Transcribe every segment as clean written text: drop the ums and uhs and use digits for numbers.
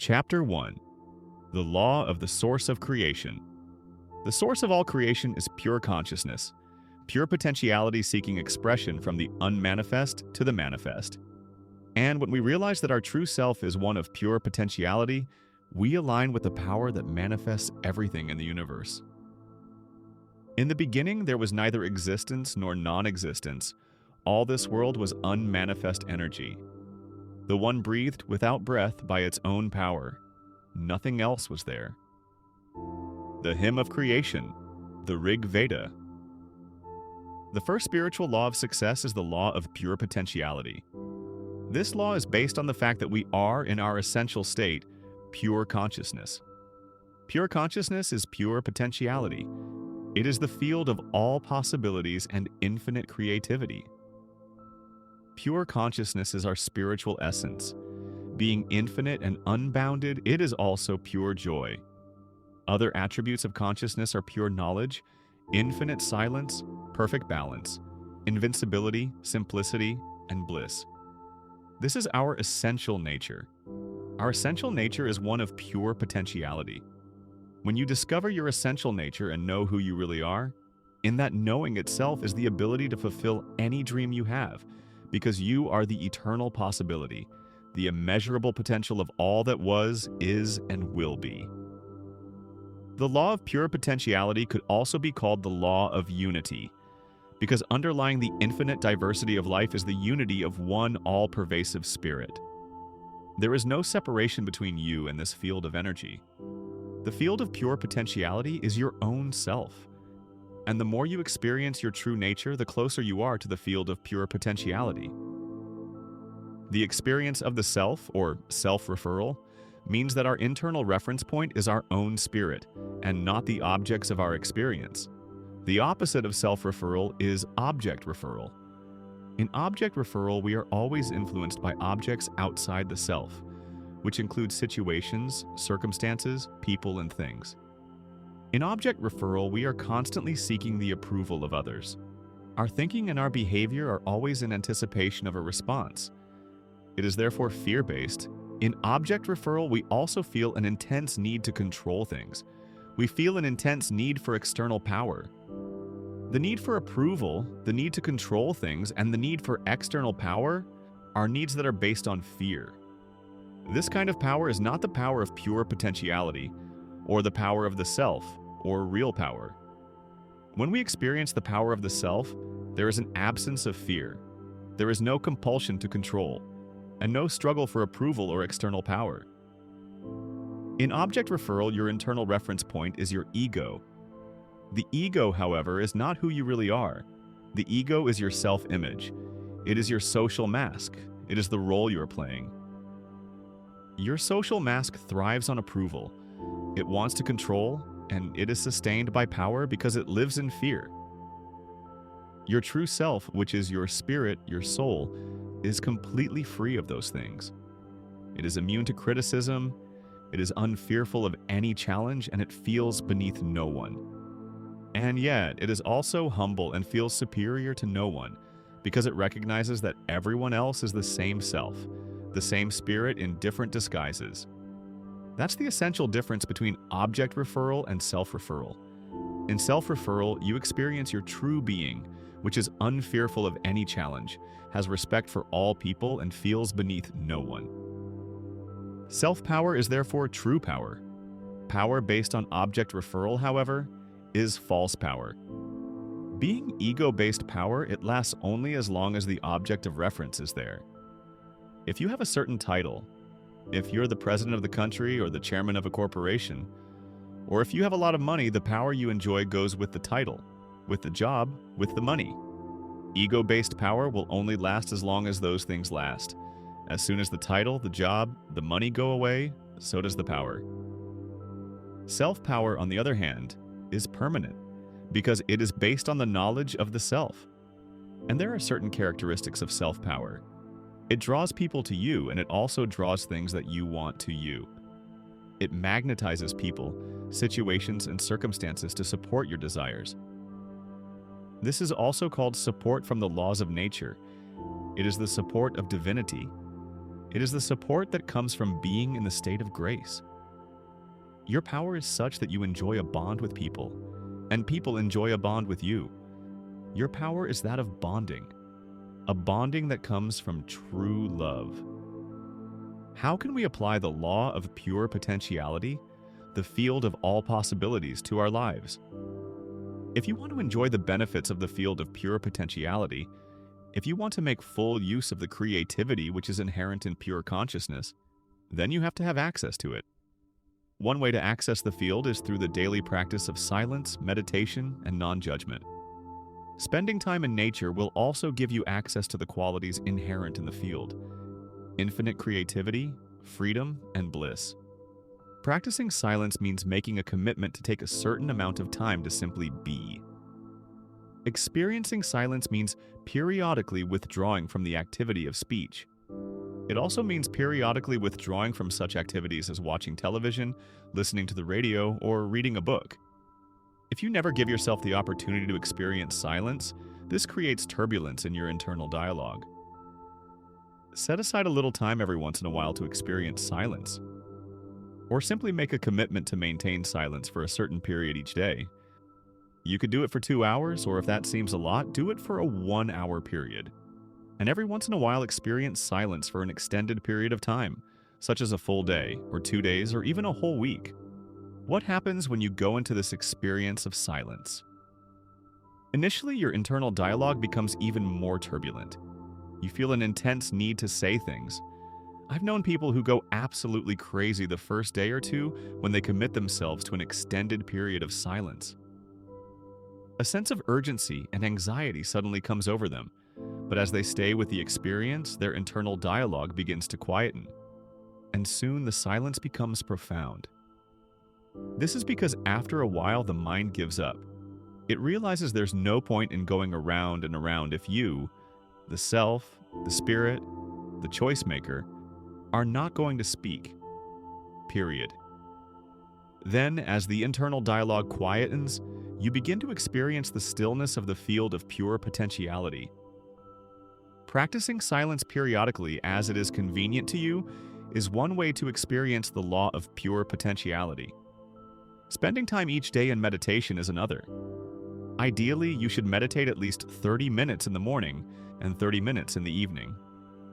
Chapter 1. The Law of the Source of Creation. The source of all creation is pure consciousness, pure potentiality seeking expression from the unmanifest to the manifest. And when we realize that our true self is one of pure potentiality, we align with the power that manifests everything in the universe. In the beginning, there was neither existence nor non-existence. All this world was unmanifest energy. The one breathed without breath by its own power. Nothing else was there. The Hymn of Creation, the Rig Veda. The first spiritual law of success is the law of pure potentiality. This law is based on the fact that we are, in our essential state, pure consciousness. Pure consciousness is pure potentiality. It is the field of all possibilities and infinite creativity. Pure consciousness is our spiritual essence. Being infinite and unbounded, it is also pure joy. Other attributes of consciousness are pure knowledge, infinite silence, perfect balance, invincibility, simplicity, and bliss. This is our essential nature. Our essential nature is one of pure potentiality. When you discover your essential nature and know who you really are, in that knowing itself is the ability to fulfill any dream you have, because you are the eternal possibility, the immeasurable potential of all that was, is, and will be. The law of pure potentiality could also be called the law of unity, because underlying the infinite diversity of life is the unity of one all-pervasive spirit. There is no separation between you and this field of energy. The field of pure potentiality is your own self. And the more you experience your true nature, the closer you are to the field of pure potentiality. The experience of the self, or self-referral, means that our internal reference point is our own spirit, and not the objects of our experience. The opposite of self-referral is object-referral. In object-referral, we are always influenced by objects outside the self, which include situations, circumstances, people, and things. In object-referral, we are constantly seeking the approval of others. Our thinking and our behavior are always in anticipation of a response. It is therefore fear-based. In object-referral, we also feel an intense need to control things. We feel an intense need for external power. The need for approval, the need to control things, and the need for external power are needs that are based on fear. This kind of power is not the power of pure potentiality, or the power of the self, or real power. When we experience the power of the self, there is an absence of fear. There is no compulsion to control, and no struggle for approval or external power. In object-referral, your internal reference point is your ego. The ego, however, is not who you really are. The ego is your self-image. It is your social mask. It is the role you are playing. Your social mask thrives on approval. It wants to control, and it is sustained by power because it lives in fear. Your true self, which is your spirit, your soul, is completely free of those things. It is immune to criticism, it is unfearful of any challenge, and it feels beneath no one. And yet, it is also humble and feels superior to no one, because it recognizes that everyone else is the same self, the same spirit in different disguises. That's the essential difference between object-referral and self-referral. In self-referral, you experience your true being, which is unfearful of any challenge, has respect for all people, and feels beneath no one. Self-power is therefore true power. Power based on object-referral, however, is false power. Being ego-based power, it lasts only as long as the object of reference is there. If you have a certain title, if you're the president of the country or the chairman of a corporation, or if you have a lot of money, the power you enjoy goes with the title, with the job, with the money. Ego-based power will only last as long as those things last. As soon as the title, the job, the money go away, so does the power. Self-power, on the other hand, is permanent because it is based on the knowledge of the self. And there are certain characteristics of self-power. It draws people to you, and it also draws things that you want to you. It magnetizes people, situations, and circumstances to support your desires. This is also called support from the laws of nature. It is the support of divinity. It is the support that comes from being in the state of grace. Your power is such that you enjoy a bond with people, and people enjoy a bond with you. Your power is that of bonding, a bonding that comes from true love. How can we apply the law of pure potentiality, the field of all possibilities, to our lives? If you want to enjoy the benefits of the field of pure potentiality, if you want to make full use of the creativity which is inherent in pure consciousness, then you have to have access to it. One way to access the field is through the daily practice of silence, meditation, and non-judgment. Spending time in nature will also give you access to the qualities inherent in the field: infinite creativity, freedom, and bliss. Practicing silence means making a commitment to take a certain amount of time to simply be. Experiencing silence means periodically withdrawing from the activity of speech. It also means periodically withdrawing from such activities as watching television, listening to the radio, or reading a book. If you never give yourself the opportunity to experience silence, this creates turbulence in your internal dialogue. Set aside a little time every once in a while to experience silence. Or simply make a commitment to maintain silence for a certain period each day. You could do it for 2 hours, or if that seems a lot, do it for a 1-hour period. And every once in a while experience silence for an extended period of time, such as a full day, or 2 days, or even a whole week. What happens when you go into this experience of silence? Initially, your internal dialogue becomes even more turbulent. You feel an intense need to say things. I've known people who go absolutely crazy the first day or two when they commit themselves to an extended period of silence. A sense of urgency and anxiety suddenly comes over them, but as they stay with the experience, their internal dialogue begins to quieten, and soon the silence becomes profound. This is because after a while the mind gives up. It realizes there's no point in going around and around if you, the self, the spirit, the choice maker, are not going to speak. Period. Then, as the internal dialogue quietens, you begin to experience the stillness of the field of pure potentiality. Practicing silence periodically as it is convenient to you is one way to experience the law of pure potentiality. Spending time each day in meditation is another. Ideally, you should meditate at least 30 minutes in the morning and 30 minutes in the evening.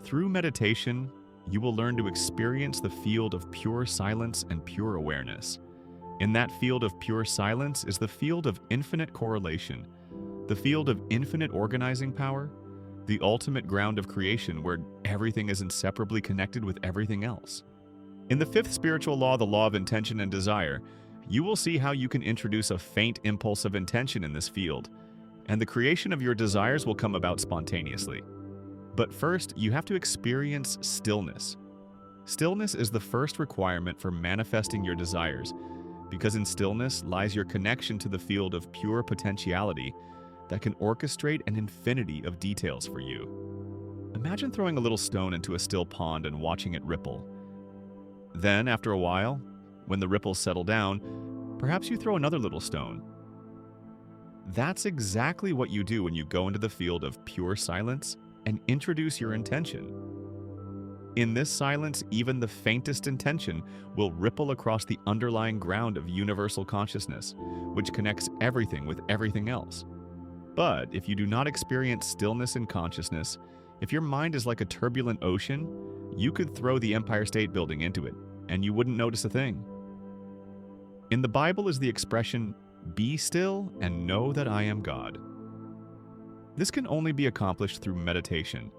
Through meditation, you will learn to experience the field of pure silence and pure awareness. In that field of pure silence is the field of infinite correlation, the field of infinite organizing power, the ultimate ground of creation where everything is inseparably connected with everything else. In the fifth spiritual law, the law of intention and desire, you will see how you can introduce a faint impulse of intention in this field, and the creation of your desires will come about spontaneously. But first, you have to experience stillness. Stillness is the first requirement for manifesting your desires, because in stillness lies your connection to the field of pure potentiality that can orchestrate an infinity of details for you. Imagine throwing a little stone into a still pond and watching it ripple. Then, after a while, when the ripples settle down, perhaps you throw another little stone. That's exactly what you do when you go into the field of pure silence and introduce your intention. In this silence, even the faintest intention will ripple across the underlying ground of universal consciousness, which connects everything with everything else. But if you do not experience stillness in consciousness, if your mind is like a turbulent ocean, you could throw the Empire State Building into it, and you wouldn't notice a thing. In the Bible is the expression, "Be still and know that I am God." This can only be accomplished through meditation.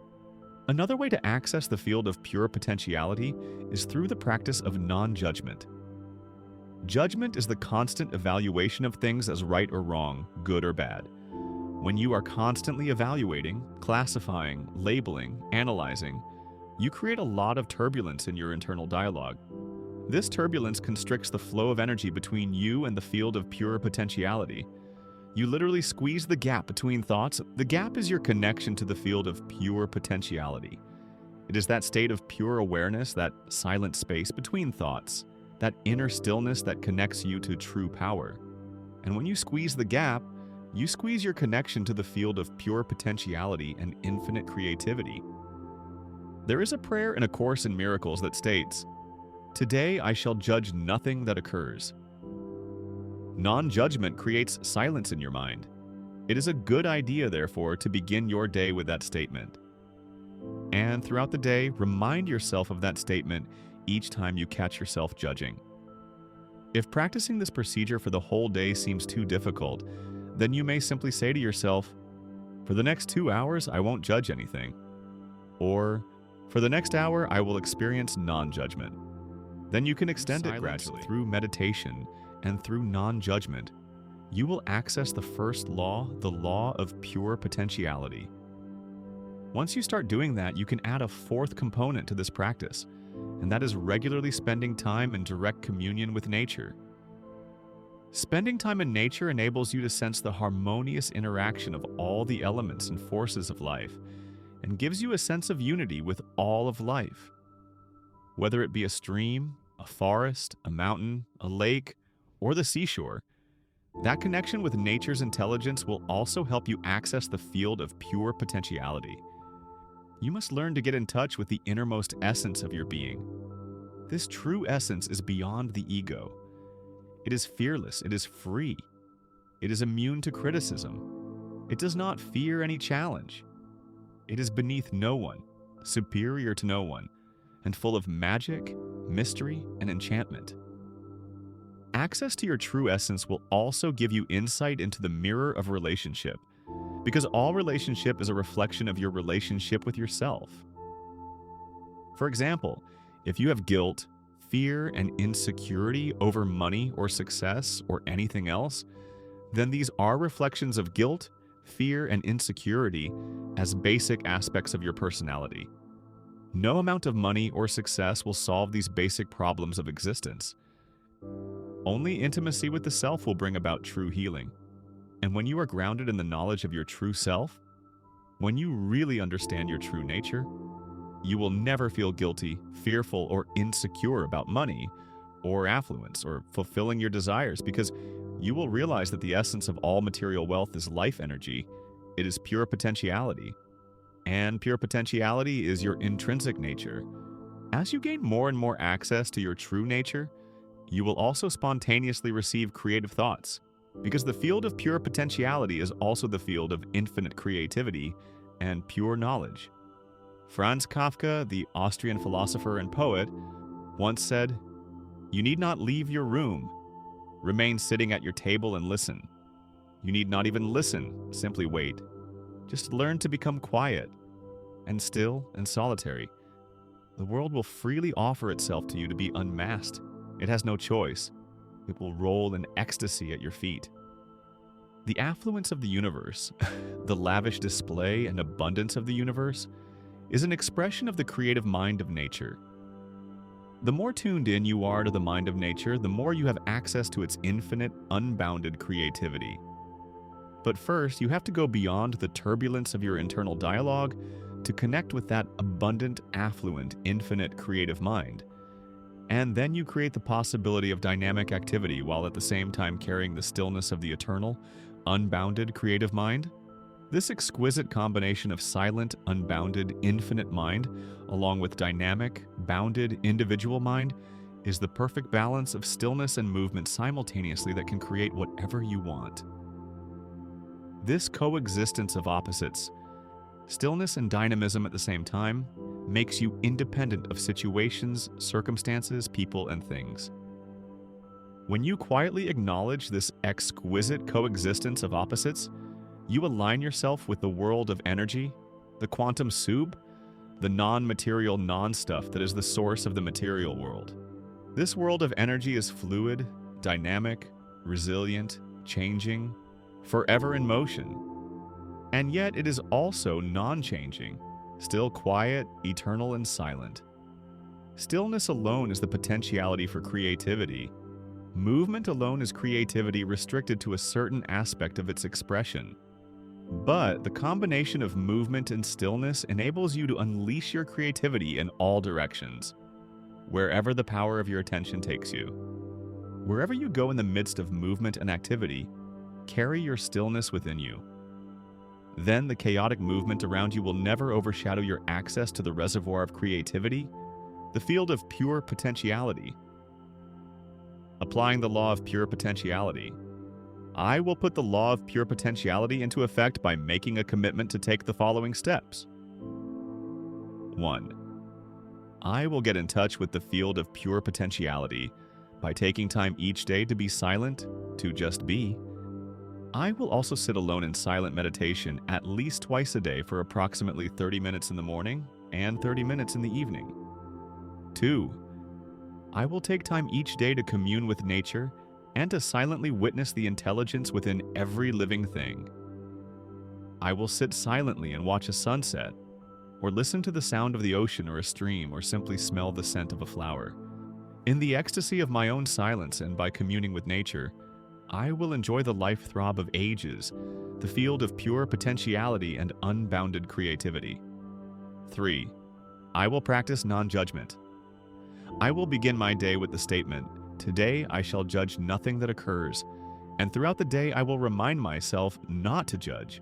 Another way to access the field of pure potentiality is through the practice of non-judgment. Judgment is the constant evaluation of things as right or wrong, good or bad. When you are constantly evaluating, classifying, labeling, analyzing, you create a lot of turbulence in your internal dialogue. This turbulence constricts the flow of energy between you and the field of pure potentiality. You literally squeeze the gap between thoughts. The gap is your connection to the field of pure potentiality. It is that state of pure awareness, that silent space between thoughts, that inner stillness that connects you to true power. And when you squeeze the gap, you squeeze your connection to the field of pure potentiality and infinite creativity. There is a prayer in A Course in Miracles that states, "Today I shall judge nothing that occurs." Non-judgment creates silence in your mind. It is a good idea, therefore, to begin your day with that statement. And throughout the day, remind yourself of that statement each time you catch yourself judging. If practicing this procedure for the whole day seems too difficult, then you may simply say to yourself, "For the next 2 hours, I won't judge anything." Or, "For the next hour, I will experience non-judgment." Then you can extend it gradually through meditation and through non-judgment. You will access the first law, the law of pure potentiality. Once you start doing that, you can add a fourth component to this practice, and that is regularly spending time in direct communion with nature. Spending time in nature enables you to sense the harmonious interaction of all the elements and forces of life, and gives you a sense of unity with all of life. Whether it be a stream, a forest, a mountain, a lake, or the seashore, that connection with nature's intelligence will also help you access the field of pure potentiality. You must learn to get in touch with the innermost essence of your being. This true essence is beyond the ego. It is fearless, it is free. It is immune to criticism. It does not fear any challenge. It is beneath no one, superior to no one, and full of magic, mystery, and enchantment. Access to your true essence will also give you insight into the mirror of relationship, because all relationship is a reflection of your relationship with yourself. For example, if you have guilt, fear, and insecurity over money or success or anything else, then these are reflections of guilt, fear, and insecurity as basic aspects of your personality. No amount of money or success will solve these basic problems of existence. Only intimacy with the self will bring about true healing. And when you are grounded in the knowledge of your true self, when you really understand your true nature, you will never feel guilty, fearful, or insecure about money, or affluence, or fulfilling your desires, because you will realize that the essence of all material wealth is life energy. It is pure potentiality. And pure potentiality is your intrinsic nature. As you gain more and more access to your true nature, you will also spontaneously receive creative thoughts, because the field of pure potentiality is also the field of infinite creativity and pure knowledge. Franz Kafka, the Austrian philosopher and poet, once said, "You need not leave your room. Remain sitting at your table and listen. You need not even listen, simply wait. Just learn to become quiet and still and solitary. The world will freely offer itself to you to be unmasked. It has no choice. It will roll in ecstasy at your feet." The affluence of the universe, the lavish display and abundance of the universe, is an expression of the creative mind of nature. The more tuned in you are to the mind of nature, the more you have access to its infinite, unbounded creativity. But first, you have to go beyond the turbulence of your internal dialogue to connect with that abundant, affluent, infinite creative mind. And then you create the possibility of dynamic activity while at the same time carrying the stillness of the eternal, unbounded creative mind. This exquisite combination of silent, unbounded, infinite mind, along with dynamic, bounded, individual mind, is the perfect balance of stillness and movement simultaneously that can create whatever you want. This coexistence of opposites, stillness and dynamism at the same time, makes you independent of situations, circumstances, people, and things. When you quietly acknowledge this exquisite coexistence of opposites, you align yourself with the world of energy, the quantum soup, the non-material non-stuff that is the source of the material world. This world of energy is fluid, dynamic, resilient, changing, forever in motion. And yet it is also non-changing, still quiet, eternal, and silent. Stillness alone is the potentiality for creativity. Movement alone is creativity restricted to a certain aspect of its expression. But the combination of movement and stillness enables you to unleash your creativity in all directions, wherever the power of your attention takes you. Wherever you go in the midst of movement and activity, carry your stillness within you. Then the chaotic movement around you will never overshadow your access to the reservoir of creativity, the field of pure potentiality. Applying the law of pure potentiality. I will put the law of pure potentiality into effect by making a commitment to take the following steps. 1. I will get in touch with the field of pure potentiality by taking time each day to be silent, to just be. I will also sit alone in silent meditation at least twice a day for approximately 30 minutes in the morning and 30 minutes in the evening. 2. I will take time each day to commune with nature and to silently witness the intelligence within every living thing. I will sit silently and watch a sunset, or listen to the sound of the ocean or a stream, or simply smell the scent of a flower. In the ecstasy of my own silence and by communing with nature, I will enjoy the life throb of ages, the field of pure potentiality and unbounded creativity. 3. I will practice non-judgment. I will begin my day with the statement, "Today I shall judge nothing that occurs," and throughout the day I will remind myself not to judge.